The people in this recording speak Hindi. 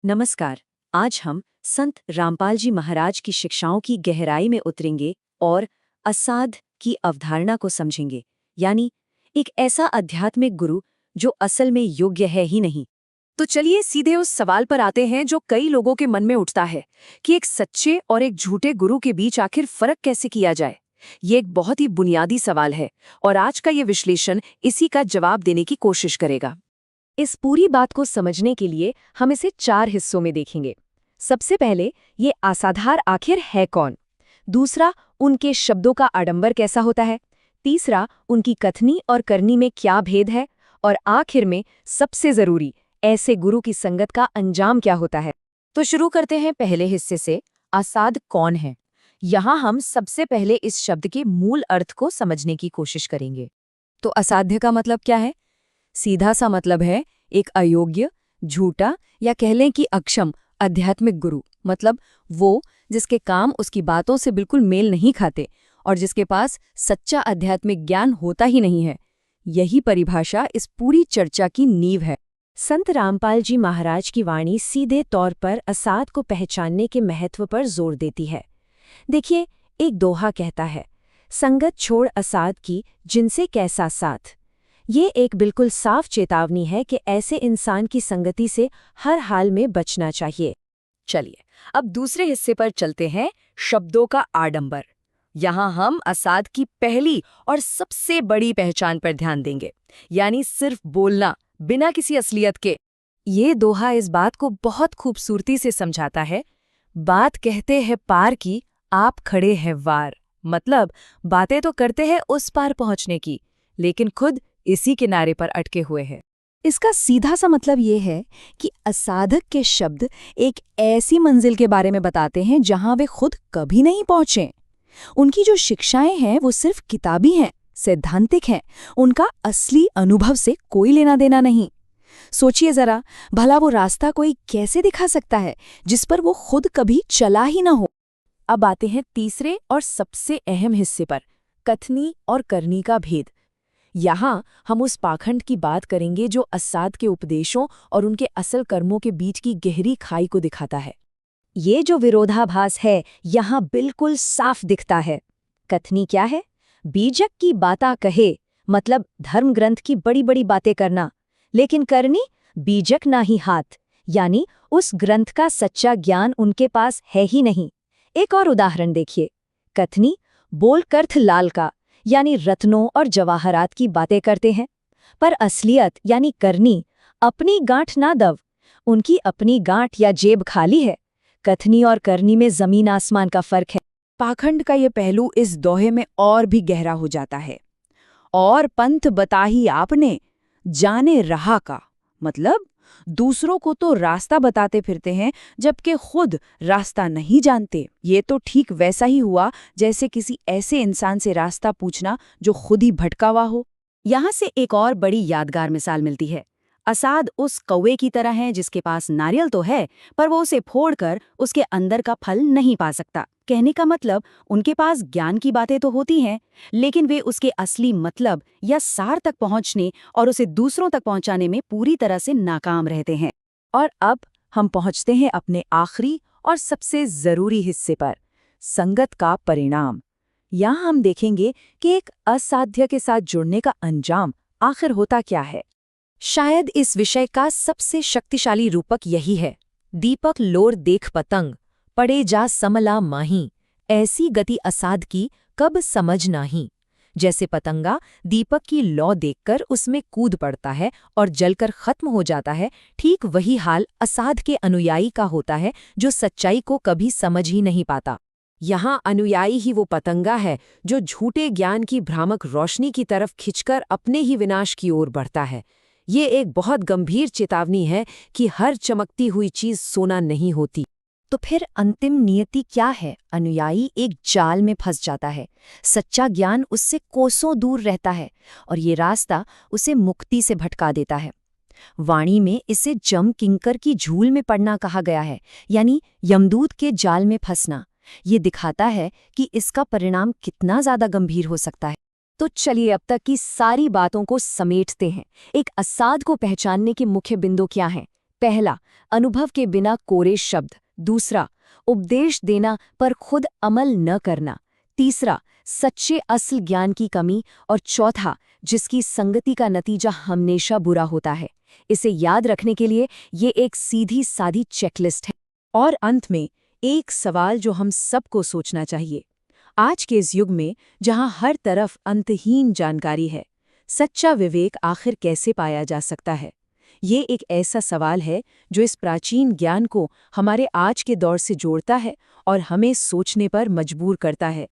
नमस्कार। आज हम संत रामपाल जी महाराज की शिक्षाओं की गहराई में उतरेंगे और असाध की अवधारणा को समझेंगे, यानी एक ऐसा आध्यात्मिक गुरु जो असल में योग्य है ही नहीं। तो चलिए सीधे उस सवाल पर आते हैं जो कई लोगों के मन में उठता है कि एक सच्चे और एक झूठे गुरु के बीच आखिर फर्क कैसे किया जाए। ये एक बहुत ही बुनियादी सवाल है और आज का ये विश्लेषण इसी का जवाब देने की कोशिश करेगा। इस पूरी बात को समझने के लिए हम इसे 4 हिस्सों में देखेंगे। सबसे पहले ये असाधार आखिर है कौन, दूसरा उनके शब्दों का आडंबर कैसा होता है, तीसरा उनकी कथनी और करनी में क्या भेद है, और आखिर में सबसे जरूरी ऐसे गुरु की संगत का अंजाम क्या होता है। तो शुरू करते हैं पहले हिस्से से, असाध कौन है। यहाँ हम सबसे पहले इस शब्द के मूल अर्थ को समझने की कोशिश करेंगे। तो असाध्य का मतलब क्या है? सीधा सा मतलब है एक अयोग्य, झूठा या कह लें कि अक्षम आध्यात्मिक गुरु, मतलब वो जिसके काम उसकी बातों से बिल्कुल मेल नहीं खाते और जिसके पास सच्चा आध्यात्मिक ज्ञान होता ही नहीं है। यही परिभाषा इस पूरी चर्चा की नींव है। संत रामपाल जी महाराज की वाणी सीधे तौर पर असाध को पहचानने के महत्व पर जोर देती है। देखिए, एक दोहा कहता है, संगत छोड़ असाध की जिनसे कैसा साथ। ये एक बिल्कुल साफ चेतावनी है कि ऐसे इंसान की संगति से हर हाल में बचना चाहिए। चलिए अब दूसरे हिस्से पर चलते हैं, शब्दों का आडंबर। यहाँ हम असाध की पहली और सबसे बड़ी पहचान पर ध्यान देंगे, यानी सिर्फ बोलना बिना किसी असलियत के। ये दोहा इस बात को बहुत खूबसूरती से समझाता है। बात कहते हैं पार की, आप खड़े हैं वार। मतलब बातें तो करते हैं उस पार पहुंचने की, लेकिन खुद इसी किनारे पर अटके हुए हैं। इसका सीधा सा मतलब ये है कि असाधक के शब्द एक ऐसी मंजिल के बारे में बताते हैं जहां वे खुद कभी नहीं पहुंचे। उनकी जो शिक्षाएं हैं वो सिर्फ किताबी हैं, सैद्धांतिक हैं, उनका असली अनुभव से कोई लेना देना नहीं। सोचिए जरा, भला वो रास्ता कोई कैसे दिखा सकता है जिस पर वो खुद कभी चला ही ना हो। अब आते हैं तीसरे और सबसे अहम हिस्से पर, कथनी और करनी का भेद। यहाँ हम उस पाखंड की बात करेंगे जो असाध के उपदेशों और उनके असल कर्मों के बीच की गहरी खाई को दिखाता है। ये जो विरोधाभास है यहाँ बिल्कुल साफ दिखता है। कथनी क्या है? बीजक की बाता कहे, मतलब धर्म ग्रंथ की बड़ी बड़ी बातें करना, लेकिन करनी बीजक ना ही हाथ, यानी उस ग्रंथ का सच्चा ज्ञान उनके पास है ही नहीं। एक और उदाहरण देखिए, कथनी बोल कर्थ लाल का, यानी रत्नों और जवाहरात की बातें करते हैं, पर असलियत यानी करनी अपनी गांठ ना दव, उनकी अपनी गांठ या जेब खाली है। कथनी और करनी में जमीन आसमान का फर्क है। पाखंड का ये पहलू इस दोहे में और भी गहरा हो जाता है। और पंथ बताही आपने, जाने रहा का, मतलब दूसरों को तो रास्ता बताते फिरते हैं जबकि खुद रास्ता नहीं जानते। ये तो ठीक वैसा ही हुआ जैसे किसी ऐसे इंसान से रास्ता पूछना जो खुद ही भटका हुआ हो। यहाँ से एक और बड़ी यादगार मिसाल मिलती है। असाध उस कौवे की तरह है जिसके पास नारियल तो है, पर वो उसे फोड़कर उसके अंदर का फल नहीं पा सकता। कहने का मतलब, उनके पास ज्ञान की बातें तो होती हैं, लेकिन वे उसके असली मतलब या सार तक पहुंचने और उसे दूसरों तक पहुंचाने में पूरी तरह से नाकाम रहते हैं। और अब हम पहुंचते हैं अपने आखिरी और सबसे जरूरी हिस्से पर, संगत का परिणाम। यहाँ हम देखेंगे कि एक असाध्य के साथ जुड़ने का अंजाम आखिर होता क्या है। शायद इस विषय का सबसे शक्तिशाली रूपक यही है। दीपक लोर देख पतंग, पड़े जा समला माही, ऐसी गति असाध की कब समझ नाही। जैसे पतंगा दीपक की लौ देखकर उसमें कूद पड़ता है और जलकर खत्म हो जाता है, ठीक वही हाल असाध के अनुयायी का होता है जो सच्चाई को कभी समझ ही नहीं पाता। यहाँ अनुयायी ही वो पतंगा है जो झूठे ज्ञान की भ्रामक रोशनी की तरफ खिंचकर अपने ही विनाश की ओर बढ़ता है। ये एक बहुत गंभीर चेतावनी है कि हर चमकती हुई चीज सोना नहीं होती। तो फिर अंतिम नियति क्या है? अनुयायी एक जाल में फंस जाता है। सच्चा ज्ञान उससे कोसों दूर रहता है और ये रास्ता उसे मुक्ति से भटका देता है। वाणी में इसे जम किंकर की झूल में पड़ना कहा गया है, यानी यमदूत के जाल में फंसना। ये दिखाता है कि इसका परिणाम कितना ज्यादा गंभीर हो सकता है। तो चलिए अब तक की सारी बातों को समेटते हैं। एक असाध को पहचानने के मुख्य बिंदु क्या हैं? पहला, अनुभव के बिना कोरे शब्द। दूसरा, उपदेश देना पर खुद अमल न करना। तीसरा, सच्चे असल ज्ञान की कमी। और चौथा, जिसकी संगति का नतीजा हमेशा बुरा होता है। इसे याद रखने के लिए ये एक सीधी सादी चेकलिस्ट है। और अंत में एक सवाल जो हम सबको सोचना चाहिए। आज के इस युग में जहां हर तरफ अंतहीन जानकारी है, सच्चा विवेक आखिर कैसे पाया जा सकता है? ये एक ऐसा सवाल है जो इस प्राचीन ज्ञान को हमारे आज के दौर से जोड़ता है और हमें सोचने पर मजबूर करता है।